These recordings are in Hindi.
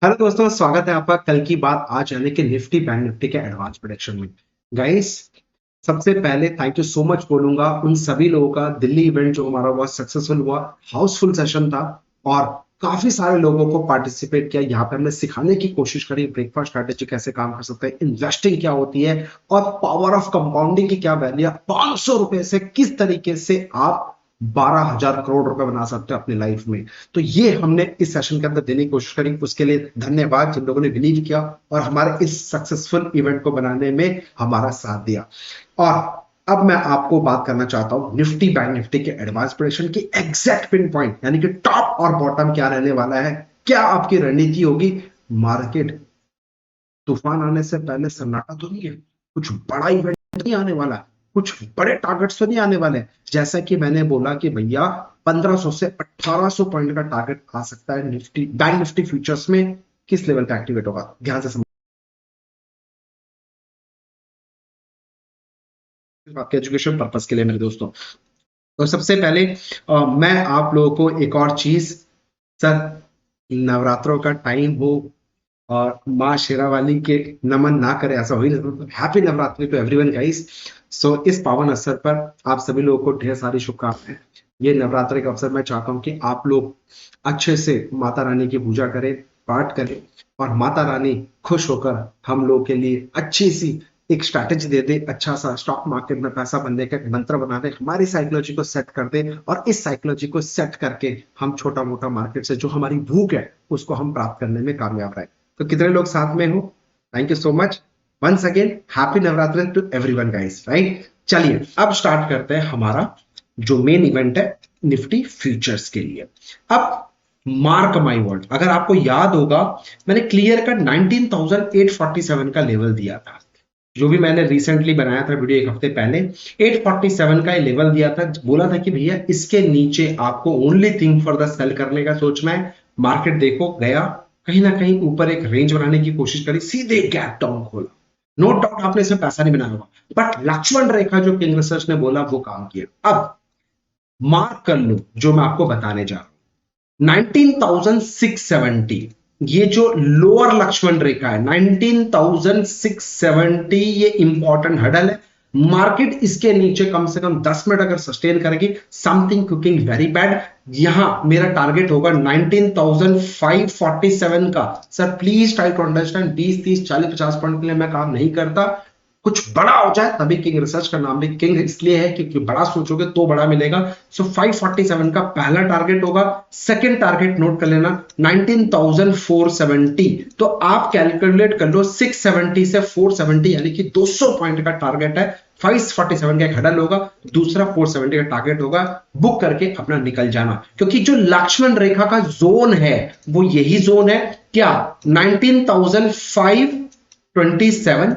हेलो दोस्तों, स्वागत है आपका कल की बात आज यानी कि निफ्टी बैंक निफ्टी के एडवांस प्रेडिक्शन में। गाइस, सबसे पहले थैंक यू सो मच बोलूंगा उन सभी लोगों का। दिल्ली इवेंट जो हमारा बहुत सक्सेसफुल हुआ, हाउसफुल सेशन था और काफी सारे लोगों को पार्टिसिपेट किया। यहाँ पे हमने सिखाने की कोशिश करी ब्रेकफास्ट स्ट्रैटेजी कैसे काम कर सकते हैं, इन्वेस्टिंग क्या होती है और पावर ऑफ कंपाउंडिंग की क्या वैल्यू है। 500 रुपए से किस तरीके से आप 12,000 करोड़ रुपए बना सकते हो अपनी लाइफ में। तो ये हमने इस सेशन के अंदर देने की कोशिश करी। उसके लिए धन्यवाद जिन लोगों ने बिलीव किया और हमारे इस सक्सेसफुल इवेंट को बनाने में हमारा साथ दिया। और अब मैं आपको बात करना चाहता हूं निफ्टी बैंक निफ्टी के एडवांस प्रेडिक्शन की एग्जैक्ट पिन पॉइंट, यानी कि टॉप और बॉटम क्या रहने वाला है, क्या आपकी रणनीति होगी। मार्केट तूफान आने से पहले सन्नाटा तो नहीं है, कुछ बड़ा इवेंट नहीं आने वाला, कुछ बड़े टारगेट्स तो नहीं आने वाले। जैसा कि मैंने बोला कि भैया 1500 से 1800 पॉइंट का टारगेट आ सकता है निफ्टी बैंक निफ्टी फ्यूचर्स में। किस लेवल का एक्टिवेट होगा, ध्यान से समझ। आपके एजुकेशन पर्पस के लिए मेरे दोस्तों, तो सबसे पहले मैं आप लोगों को एक और चीज, सर नवरात्रों का टाइम हो और माँ शेरावाली के नमन ना करे ऐसा हो ही नहीं। Happy Navratri to everyone guys. So इस पावन अवसर पर आप सभी लोगों को ढेर सारी शुभकामनाएं। ये नवरात्रि का अवसर मैं चाहता हूं कि आप लोग अच्छे से माता रानी की पूजा करें, पाठ करें और माता रानी खुश होकर हम लोग के लिए अच्छी सी एक स्ट्रैटेजी दे दे, अच्छा सा स्टॉक मार्केट में पैसा बनने का एक मंत्र बना दे, हमारी साइकोलॉजी को सेट कर दे और इस साइकोलॉजी को सेट करके हम छोटा मोटा मार्केट से जो हमारी भूख है उसको हम प्राप्त करने में कामयाब रहे। तो कितने लोग साथ में हो? Thank you so much once again. Happy Navratri to everyone guys, right. चलिए अब स्टार्ट करते हैं हमारा जो मेन इवेंट है निफ्टी फ्यूचर्स के लिए। अब मार्क माई वर्ड, अगर आपको याद होगा मैंने क्लियर कट 19,847 का लेवल दिया था, जो भी मैंने रिसेंटली बनाया था वीडियो एक हफ्ते पहले। 847 का लेवल दिया था, बोला था कि भैया इसके नीचे आपको only thing for the sell करने का सोचना है। मार्केट देखो गया कहीं ना कहीं ऊपर, एक रेंज बनाने की कोशिश करी, सीधे गैप डाउन खोला। नो डाउट आपने इसमें पैसा नहीं बनाया होगा, बट लक्ष्मण रेखा जो किंग रिसर्च ने बोला वो काम किया। अब मार्क कर लो जो मैं आपको बताने जा रहा हूं, 19,670 ये जो लोअर लक्ष्मण रेखा है 19,670, ये इंपॉर्टेंट हडल है। मार्केट इसके नीचे कम से कम 10 मिनट अगर सस्टेन करेगी, समथिंग कुकिंग वेरी बैड। यहां मेरा टारगेट होगा 19,547 का। Sir please try to understand, 20 30 40 50 point के लिए मैं काम नहीं करता। कुछ बड़ा हो जाए तभी किंग रिसर्च का नाम भी किंग इसलिए है क्योंकि बड़ा सोचोगे तो बड़ा मिलेगा। सो 547 का पहला टारगेट होगा। सेकंड टारगेट नोट कर लेना 19,470। तो आप कैलकुलेट कर लो 670 से 470 यानी कि 200 पॉइंट का टारगेट है। 547 का एक हडल होगा, दूसरा 470 का टारगेट होगा। बुक करके अपना निकल जाना, क्योंकि जो लक्ष्मण रेखा का जोन है वो यही जोन है। क्या 19,527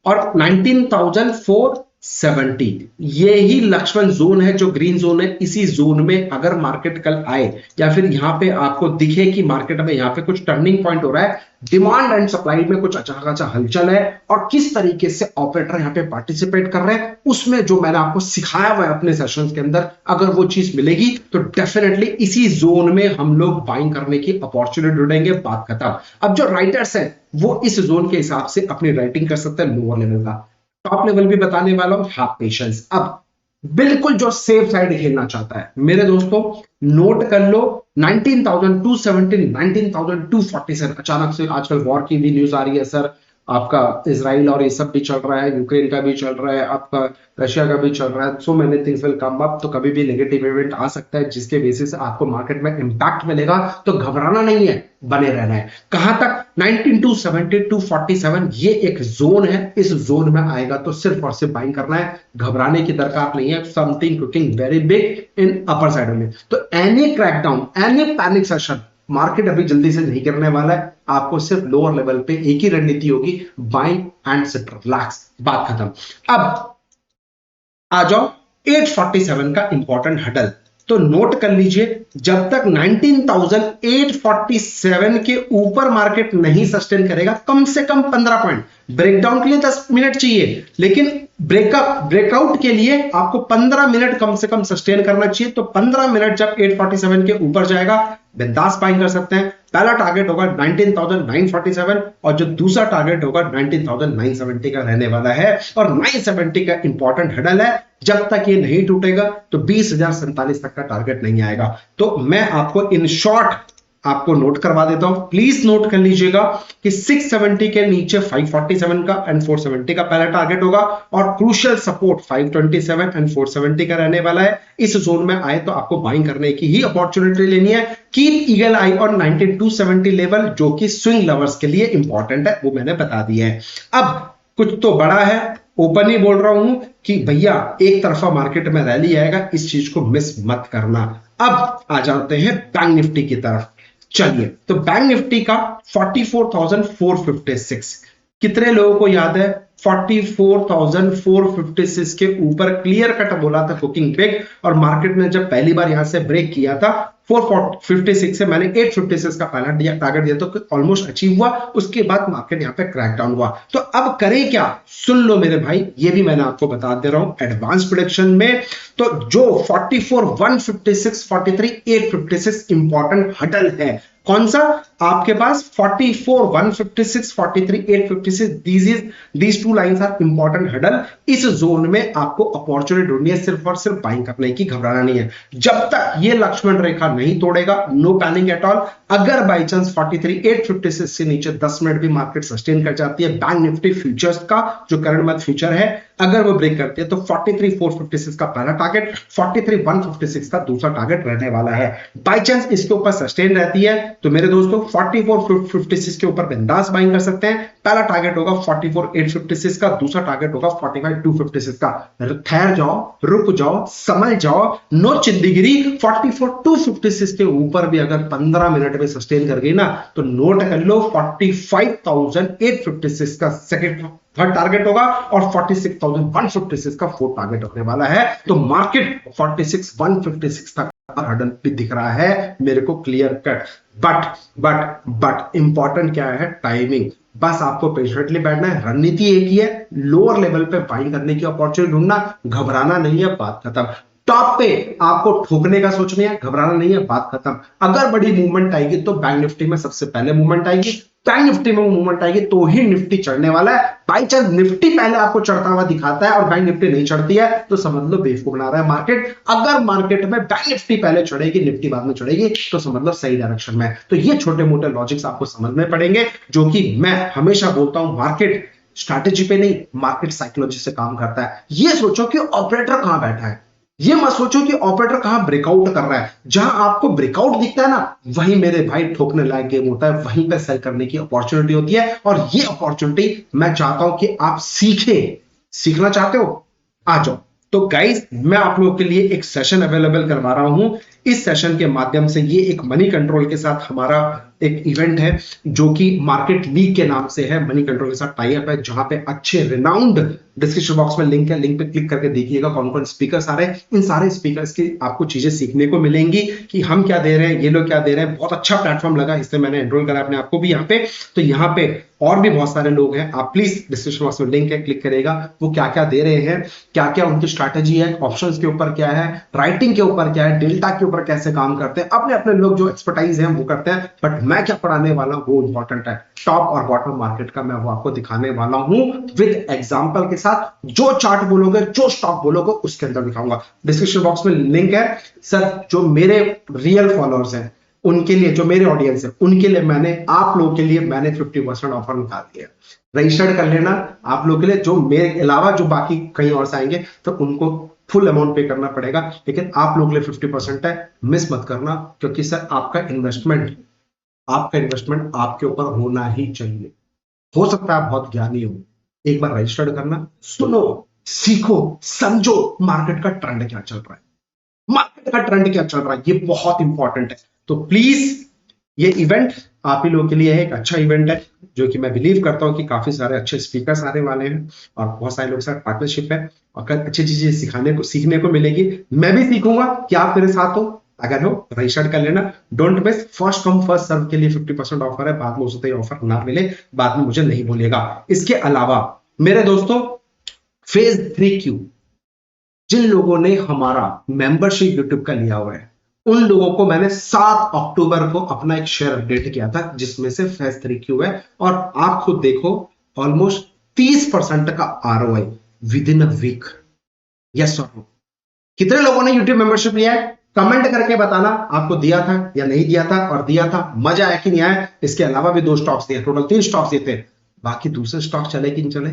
और 19,470 ये ही लक्ष्मण जोन है, जो ग्रीन जोन है। इसी जोन में अगर मार्केट कल आए या फिर यहां पे आपको दिखे कि मार्केट में यहां पे कुछ टर्निंग पॉइंट हो रहा है, डिमांड एंड सप्लाई में कुछ अच्छा खासा हलचल है और किस तरीके से ऑपरेटर यहां पे पार्टिसिपेट कर रहे हैं, उसमें जो मैंने आपको सिखाया हुआ है अपने सेशंस के अंदर, अगर वो चीज मिलेगी तो डेफिनेटली इसी जोन में हम लोग बाइंग करने की अपॉर्चुनिटी ढूंढेंगे। बात खत्म। अब जो राइटर्स है वो इस जोन के हिसाब से अपनी राइटिंग कर सकते हैं लोअर लेवल का। टॉप लेवल भी बताने वाला हूं, हैव पेशेंस। अब बिल्कुल जो सेफ साइड खेलना चाहता है मेरे दोस्तों, नोट कर लो 19,270 19,247। अचानक से आजकल वॉर की भी न्यूज आ रही है सर, आपका इजराइल और ये सब भी चल रहा है, यूक्रेन का भी चल रहा है, आपका रशिया का भी चल रहा है। So many things will come up. तो कभी भी नेगेटिव इवेंट आ सकता है जिसके बेसिस से आपको मार्केट में इंपैक्ट मिलेगा। तो घबराना नहीं है, बने रहना है। कहां तक? 19,270 247 ये एक जोन है। इस जोन में आएगा तो सिर्फ और सिर्फ बाइंग करना है, घबराने की दरकार नहीं है। Something cooking very big in upper side में। तो any crackdown, any panic session market अभी जल्दी से नहीं करने वाला है। आपको सिर्फ लोअर लेवल पे एक ही रणनीति होगी, बाइंग एंड सिट रिलैक्स। बात खत्म। अब आ जाओ 847 का इंपॉर्टेंट हडल। तो नोट कर लीजिए, जब तक 19,847 के ऊपर मार्केट नहीं सस्टेन करेगा, कम से कम 15 पॉइंट। ब्रेकडाउन के लिए 10 मिनट चाहिए, लेकिन ब्रेकआउट के लिए आपको 15 मिनट कम से कम सस्टेन करना चाहिए। तो 15 मिनट जब 847 के ऊपर जाएगा, बिंदास बाइंग कर सकते हैं। पहला टारगेट होगा 19,947 और जो दूसरा टारगेट होगा 19,970 का रहने वाला है। और 970 का इंपॉर्टेंट हडल है, जब तक ये नहीं टूटेगा तो 20,047 तक का टारगेट नहीं आएगा। तो मैं आपको इन शॉर्ट आपको नोट करवा देता हूं, प्लीज नोट कर लीजिएगा कि 670 के नीचे 547 का एंड 470 का पहला टारगेट होगा और क्रूशियल सपोर्ट 527 एंड 470 का रहने वाला है। इस जोन में आए तो आपको बाइंग करने की ही अपॉर्चुनिटी लेनी है। Keep eagle I on 19270 level, जो कि स्विंग लवर्स के लिए इंपॉर्टेंट है, वो मैंने बता दिया है। अब कुछ तो बड़ा है, ओपन ही बोल रहा हूं कि भैया एक तरफा मार्केट में रैली आएगा, इस चीज को मिस मत करना। अब आ जाते हैं बैंक निफ्टी की तरफ। चलिए, तो बैंक निफ्टी का 44,456 कितने लोगों को याद है? 44,456 के ऊपर क्लियर कट बोला था कुकिंग बिग, और मार्केट ने जब पहली बार यहां से ब्रेक किया था 456 से मैंने 856 का पहला टारगेट दिया, तो ऑलमोस्ट अचीव हुआ। उसके बाद मार्केट यहां पे क्रैक डाउन हुआ। तो अब करें क्या? सुन लो मेरे भाई, ये भी मैंने आपको बता दे रहा हूं एडवांस प्रेडिक्शन में। तो जो 44,156, 43,856 इंपॉर्टेंट हडल है, कौन सा? आपके पास 44,156, 43,856, these two lines are important hurdle. इस जोन में आपको अपॉर्चुनिटी ढूंढनी है, सिर्फ और सिर्फ बाइंग करने की, घबराना नहीं है। जब तक ये लक्ष्मण रेखा नहीं तोड़ेगा, नो पैनिक एट ऑल। अगर बाई चांस 43,856 से नीचे 10 मिनट भी मार्केट सस्टेन कर जाती है, बैंक निफ्टी फ्यूचर्स का जो करंट मंथ फ्यूचर है, अगर वो ब्रेक करती है तो 43,456 का पहला टारगेट, 43,156 का दूसरा टारगेट रहने वाला है। बाई चांस इसके ऊपर सस्टेन रहती है तो मेरे दोस्तों 44,456 के ऊपर बिंदास बाइंग कर सकते हैं। पहला टारगेट होगा 44,856 का, दूसरा टारगेट होगा 45,256 का। ठहर जाओ, रुक जाओ, समझ जाओ, नो चिंदीगिरी। 44,256 के ऊपर भी अगर 15 मिनट में सस्टेन कर गई ना, तो नोट कर लो 45,856 का सेकंड थर्ड टारगेट होगा और 46,156 का फोर्थ टारगेट होने वाला है। तो मार्केट 46,156 तक हर्डल भी दिख रहा है मेरे को क्लियर कट। बट इंपॉर्टेंट क्या है? टाइमिंग। बस आपको पेशेंटली बैठना है, रणनीति एक ही है, लोअर लेवल पे बाइंग करने की अपॉर्चुनिटी ढूंढना, घबराना नहीं है, बात खत्म। टॉप पे आपको ठोकने का सोचना है, घबराना नहीं है, बात खत्म। अगर बड़ी मूवमेंट आएगी तो बैंक निफ्टी में सबसे पहले मूवमेंट आएगी, बैंक निफ्टी में मूवमेंट आएगी तो ही निफ्टी चढ़ने वाला है। बाई चांस निफ्टी पहले आपको चढ़ता हुआ दिखाता है और बैंक निफ्टी नहीं चढ़ती है, तो समझ लो बेवकूफ बना रहा है मार्केट। अगर मार्केट में बैंक निफ्टी पहले चढ़ेगी, निफ्टी बाद में चढ़ेगी, तो समझ लो सही डायरेक्शन में। तो ये छोटे मोटे लॉजिक्स आपको समझने पड़ेंगे, जो कि मैं हमेशा बोलता हूं, मार्केट स्ट्रैटेजी पे नहीं, मार्केट साइकोलॉजी से काम करता है। ये सोचो कि ऑपरेटर कहां बैठा है, ये मत सोचो कि ऑपरेटर कहां ब्रेकआउट कर रहा है। जहां आपको ब्रेकआउट दिखता है ना, वहीं मेरे भाई ठोकने लायक गेम होता है, वहीं पे सेल करने की अपॉर्चुनिटी होती है। और ये अपॉर्चुनिटी मैं चाहता हूं कि आप सीखना चाहते हो, आ जाओ। तो गाइस, मैं आप लोगों के लिए एक सेशन अवेलेबल करवा रहा हूं। इस सेशन के माध्यम से, ये एक मनी कंट्रोल के साथ हमारा एक इवेंट है जो कि मार्केट लीग के नाम से है, मनी कंट्रोल के साथ टाई अप है, जहां पे अच्छे रिनाउंड, डिस्क्रिप्शन बॉक्स में लिंक है, लिंक पे क्लिक करके देखिएगा कौन कौन स्पीकर्स आ रहे हैं। इन सारे स्पीकर्स की आपको चीजें सीखने को मिलेंगी कि हम क्या दे रहे हैं, ये लोग क्या दे रहे हैं। बहुत अच्छा प्लेटफॉर्म लगा, इससे मैंने एनरोल करा अपने आपको भी यहाँ पे। तो यहाँ पे और भी बहुत सारे लोग हैं, आप प्लीज डिस्क्रिप्शन बॉक्स में लिंक है, क्लिक करेगा, वो क्या क्या दे रहे हैं, क्या क्या उनकी स्ट्रैटेजी है, ऑप्शंस के ऊपर क्या है, राइटिंग के ऊपर क्या है, डेल्टा के ऊपर कैसे काम करते हैं, अपने अपने लोग जो एक्सपर्टाइज है वो करते हैं। बट मैं क्या पढ़ाने वाला हूं वो इंपॉर्टेंट है। टॉप और बॉटम मार्केट का मैं वो आपको दिखाने वाला हूं विद एग्जांपल के साथ। जो चार्ट बोलोगे, जो स्टॉक बोलोगे, उसके अंदर दिखाऊंगा। डिस्क्रिप्शन बॉक्स में लिंक है। सर, जो मेरे रियल फॉलोअर्स हैं, उनके लिए, जो मेरे ऑडियंस है, उनके लिए मैंने, आप लोगों के लिए मैंने 50% ऑफर निकाल दिया। रजिस्टर्ड कर लेना आप लोगों के लिए। जो मेरे अलावा जो बाकी कहीं और से आएंगे तो उनको फुल अमाउंट पे करना पड़ेगा, लेकिन आप लोगों के लिए 50% है, मिस मत करना। क्योंकि सर, आपका इन्वेस्टमेंट आपके ऊपर होना ही चाहिए। हो सकता है आप बहुत ज्ञानी हो, एक बार रजिस्टर्ड करना, सुनो, सीखो, समझो मार्केट का ट्रेंड क्या चल रहा है, मार्केट का ट्रेंड क्या चल रहा है, ये बहुत इंपॉर्टेंट है। तो प्लीज, ये इवेंट आप ही लोगों के लिए है, एक अच्छा इवेंट है, जो कि मैं बिलीव करता हूं कि काफी सारे अच्छे स्पीकर्स आने वाले हैं और बहुत सारे लोग के साथ पार्टनरशिप है और अच्छी चीजें सीखने को मिलेगी। मैं भी सीखूंगा कि आप मेरे साथ हो। अगर हो, रजिस्टर कर लेना, don't miss. First come first serve के लिए 50% ऑफर है, बाद में हो सकता है ऑफर ना मिले, बाद में मुझे नहीं बोलिएगा। इसके अलावा मेरे दोस्तों, फेज 3Q जिन लोगों ने हमारा मेंबरशिप यूट्यूब का लिया हुआ है, उन लोगों को मैंने 7 अक्टूबर को अपना एक शेयर अपडेट किया था, जिसमें से फेज 3 क्यू है, और आप खुद देखो ऑलमोस्ट 30% का ROI within a week. Yes और नो? कितने लोगों ने यूट्यूब मेंबरशिप लिया है? कमेंट करके बताना आपको दिया था या नहीं दिया था, और दिया था मजा आया कि नहीं आया। इसके अलावा भी 2 स्टॉक्स दिए, टोटल 3 स्टॉक्स दिए थे। बाकी दूसरे स्टॉक चले कि नहीं चले,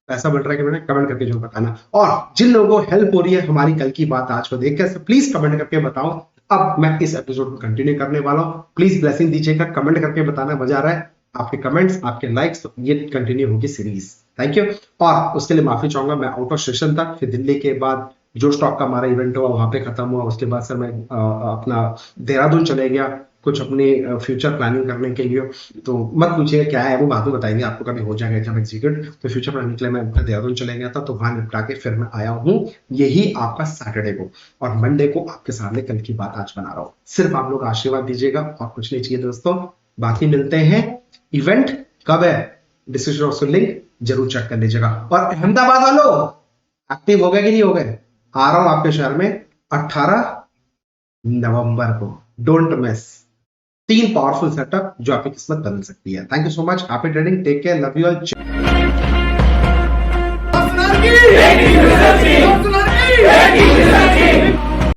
पैसा बढ़ रहा है कि नहीं, कमेंट करके जो बताना। और जिन लोगों को हेल्प हो रही है हमारी कल की बात आज को देखकर, प्लीज कमेंट करके बताओ। अब मैं इस एपिसोड को कंटिन्यू करने वाला हूं, प्लीज ब्लेसिंग दीजिएगा, कमेंट करके बताना, मजा आ रहा है आपके कमेंट्स, आपके लाइक्स, तो ये कंटिन्यू होगी सीरीज। Thank you. और उसके लिए माफी चाहूंगा, मैं आउट ऑफ सेशन था, फिर दिल्ली के बाद जो स्टॉक का हमारा इवेंट हुआ वहां पे खत्म हुआ, उसके बाद सर मैं अपना देहरादून चले गया कुछ अपने फ्यूचर प्लानिंग करने के लिए। तो मत पूछिए क्या है, वो बाद में बताएंगे आपको, कभी हो जाएगा जब एग्जीक्यूट। तो फ्यूचर प्लानिंग के लिए मैं देहरादून चले गया था, तो वहां निपटा के फिर मैं आया हूँ यही आपका सैटरडे को, और मंडे को आपके सामने कल की बात आज बना रहा हूँ। सिर्फ आप लोग आशीर्वाद दीजिएगा और कुछ नहीं चाहिए दोस्तों। बाकी मिलते हैं। इवेंट कब है, डिस्क्रिप्शन बॉक्स में लिंक जरूर चेक कर लीजिएगा। और अहमदाबाद वालों एक्टिव हो गए कि नहीं हो गए? आ रहा हूं आपके शहर में 18 नवंबर को, डोंट मिस। 3 पावरफुल सेटअप जो आपकी किस्मत बदल सकती है। Thank you so much, happy trading, take care, love you all.